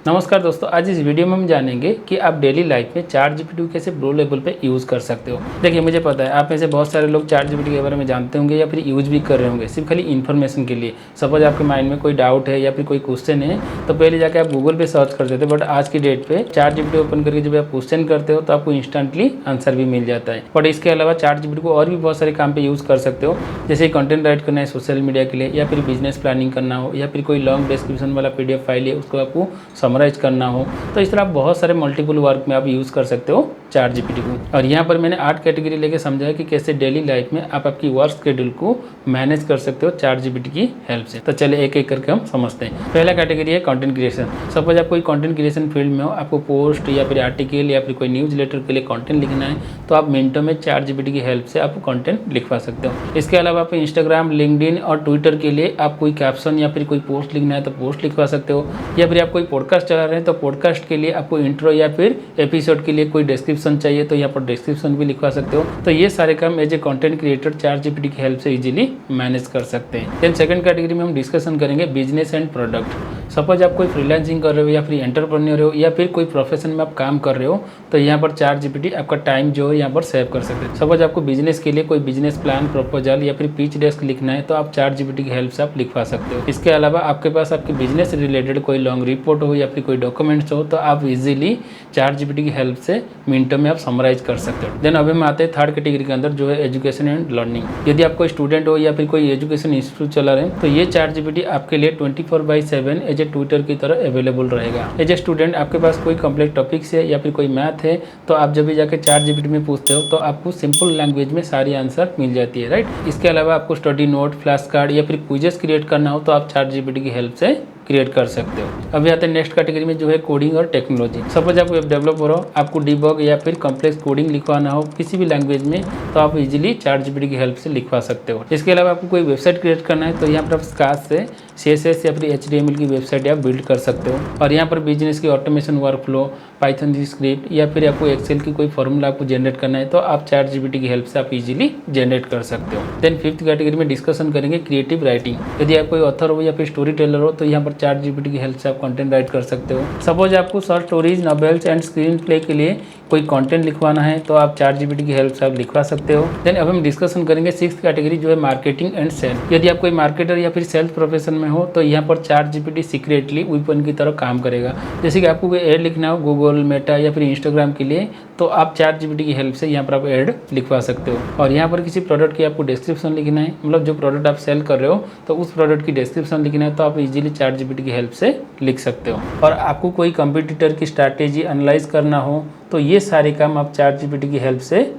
नमस्कार दोस्तों, आज इस वीडियो में हम जानेंगे कि आप डेली लाइफ में चैट जीपीटी को कैसे प्रो लेवल पे यूज़ कर सकते हो। देखिए, मुझे पता है आप में से बहुत सारे लोग चैट जीपीटी के बारे में जानते होंगे या फिर यूज़ भी कर रहे होंगे सिर्फ खाली इन्फॉर्मेशन के लिए। सपोज आपके माइंड में कोई डाउट है या फिर कोई क्वेश्चन है तो पहले जाकर आप गूगल पे सर्च करते थे, बट आज की डेट पे चैट जीपीटी ओपन करके जब आप क्वेश्चन करते हो तो आपको इंस्टेंटली आंसर भी मिल जाता है। बट इसके अलावा चैट जीपीटी को और भी बहुत सारे काम पे यूज़ कर सकते हो, जैसे कंटेंट राइट करना है सोशल मीडिया के लिए, या फिर बिजनेस प्लानिंग करना हो, या फिर कोई लॉन्ग डिस्क्रिप्शन वाला पीडीएफ फाइल है उसको आपको समराइज करना हो। तो इस तरह आप बहुत सारे मल्टीपल वर्क में आप यूज़ कर सकते हो चैट जीपीटी को। और यहाँ पर मैंने 8 कैटेगरी लेके समझाया कि कैसे डेली लाइफ में आप आपकी वर्क शेड्यूल को मैनेज कर सकते हो चैट जीपीटी की हेल्प से। तो चलिए एक एक करके हम समझते हैं। पहला कैटेगरी है कंटेंट क्रिएशन। सपोज आप कोई कंटेंट क्रिएशन फील्ड में हो, आपको पोस्ट या फिर आर्टिकल या फिर कोई न्यूज़ लेटर के लिए कंटेंट लिखना है तो आप मिनटों में चैट जीपीटी की हेल्प से आप कंटेंट लिखवा सकते हो। इसके अलावा आप इंस्टाग्राम, लिंक्डइन और ट्विटर के लिए आप कोई कैप्शन या फिर कोई पोस्ट लिखना है तो पोस्ट लिखवा सकते हो, या फिर आप कोई पॉडकास्ट चला रहे हैं तो पॉडकास्ट के लिए आपको इंट्रो या फिर एपिसोड के लिए कोई डिस्क्रिप्शन चाहिए तो यहाँ पर डिस्क्रिप्शन भी लिखवा सकते हो। तो ये सारे काम as a content creator ChatGPT की हेल्प से इजीली मैनेज कर सकते हैं। देन सेकंड कैटेगरी में हम डिस्कशन करेंगे बिजनेस एंड प्रोडक्ट। सपोज आप कोई फ्रीलांसिंग कर रहे हो या फिर एंटरप्रेन्योर हो या फिर कोई प्रोफेशन में आप काम कर रहे हो तो यहाँ पर चैट जीपीटी आपका टाइम जो है यहाँ पर सेव कर सकते हैं। सपोज आपको बिजनेस के लिए कोई बिजनेस प्लान, प्रपोजल या फिर पिच डेस्क लिखना है तो आप चैट जीपीटी की हेल्प से आप लिखवा सकते हो। इसके अलावा आपके पास आपके बिजनेस से रिलेटेड कोई लॉन्ग रिपोर्ट हो या फिर कोई डॉक्यूमेंट्स हो तो आप इजीली चैट जीपीटी की हेल्प से मिनटों में आप समराइज कर सकते हो। देन अभी हम आते हैं थर्ड कैटेगरी के अंदर, जो है एजुकेशन एंड लर्निंग। यदि आप कोई स्टूडेंट हो या फिर कोई एजुकेशन इंस्टीट्यूट चला रहे हैं तो ये चैट जीपीटी आपके लिए 24/7 एज ए ट्विटर की तरह अवेलेबल रहेगा। एज ए स्टूडेंट आपके पास कोई कम्प्लेक्स टॉपिक्स है या फिर कोई मैथ है तो आप जब भी जाकर चैट जीपीटी में पूछते हो तो आपको सिंपल लैंग्वेज में सारी आंसर मिल जाती है, राइट। इसके अलावा आपको स्टडी नोट, फ्लैश कार्ड या फिर क्विजेस क्रिएट करना हो तो आप चैट जीपीटी की हेल्प से क्रिएट कर सकते हो। अभी आते हैं नेक्स्ट कैटेगरी में, जो है कोडिंग और टेक्नोलॉजी। सपोज आप वेब डेवलपर हो, आपको डिबग या फिर कॉम्प्लेक्स कोडिंग लिखवाना हो किसी भी लैंग्वेज में तो आप इजीली चैट जीपीटी की हेल्प से लिखवा सकते हो। इसके अलावा आपको कोई वेबसाइट क्रिएट करना है तो यहाँ पर आप स्क्रैच से CSS या फिर HTML की वेबसाइट आप बिल्ड कर सकते हो। और यहाँ पर बिजनेस की ऑटोमेशन वर्कफ्लो, पाइथन की स्क्रिप्ट या फिर आपको एक्सेल की कोई फॉर्मूला आपको जनरेट करना है तो आप चैट जीपीटी की हेल्प से आप इजीली जनरेट कर सकते हो। देन फिफ्थ कैटेगरी में डिस्कशन करेंगे क्रिएटिव राइटिंग। यदि आप कोई ऑथर हो या फिर स्टोरी टेलर हो तो यहाँ पर चैट जीपीटी की हेल्प से आप कंटेंट राइट कर सकते हो। सपोज आपको short stories, novels and screen play के लिए कोई कंटेंट लिखवाना है तो आप चैट जीपीटी की हेल्प से आप लिखवा सकते हो। देन अब हम डिस्कशन करेंगे सिक्स्थ कैटेगरी, जो है मार्केटिंग एंड सेल। यदि आप कोई मार्केटर या फिर सेल्स प्रोफेशन में हो तो यहाँ पर चैट जीपीटी सीक्रेटली वेपन की तरह काम करेगा। जैसे कि आपको कोई ऐड लिखना हो गूगल, मेटा या फिर इंस्टाग्राम के लिए तो आप चैट जीपीटी की हेल्प से यहाँ पर आप ऐड लिखवा सकते हो। और यहाँ पर किसी प्रोडक्ट की आपको डिस्क्रिप्शन लिखना है, मतलब जो प्रोडक्ट आप सेल कर रहे हो तो उस प्रोडक्ट की डिस्क्रिप्शन लिखना है तो आप इजीली चैट जीपीटी की हेल्प से लिख सकते हो। और आपको कोई कंपटीटर की स्ट्रैटेजी एनालाइज करना हो तो ये सारे काम आप चैट जीपीटी की हेल्प से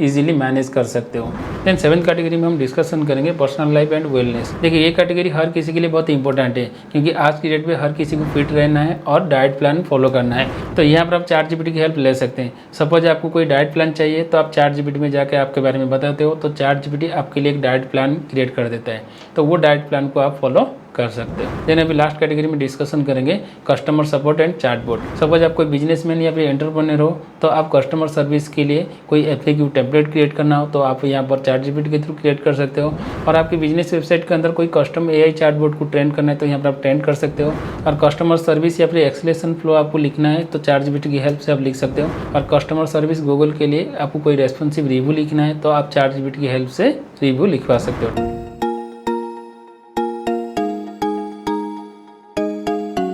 इजीली मैनेज कर सकते हो। देन सेवंथ कैटेगरी में हम डिस्कशन करेंगे पर्सनल लाइफ एंड वेलनेस। देखिए, ये कैटेगरी हर किसी के लिए बहुत इंपॉर्टेंट है क्योंकि आज की डेट पे हर किसी को फिट रहना है और डाइट प्लान फॉलो करना है तो यहाँ पर आप चैट जीपीटी की हेल्प ले सकते हैं। सपोज आपको कोई डाइट प्लान चाहिए तो आप चैट जीपीटी में जाकर आपके बारे में बताते हो तो चैट जीपीटी आपके लिए एक डाइट प्लान क्रिएट कर देता है, तो वो डाइट प्लान को आप फॉलो कर सकते हो। देन अभी लास्ट कैटेगरी में डिस्कशन करेंगे customer support and chatbot. Suppose आप कोई बिजनेसमैन या फिर एंटरप्रेन्योर हो तो आप कस्टमर सर्विस के लिए कोई FAQ टेम्पलेट क्रिएट करना हो तो आप यहाँ पर चैट जीपीटी के थ्रू क्रिएट कर सकते हो। और आपकी बिजनेस वेबसाइट के अंदर कोई कस्टम AI चैटबॉट को ट्रेन करना है तो यहाँ पर आप ट्रेन कर सकते हो। और कस्टमर सर्विस या फिर एक्सलेशन फ्लो आपको लिखना है तो चैट जीपीटी की हेल्प से आप लिख सकते हो। और कस्टमर सर्विस गूगल के लिए आपको कोई रेस्पॉन्सिव रिव्यू लिखना है तो आप चैट जीपीटी की हेल्प से रिव्यू लिखवा सकते हो।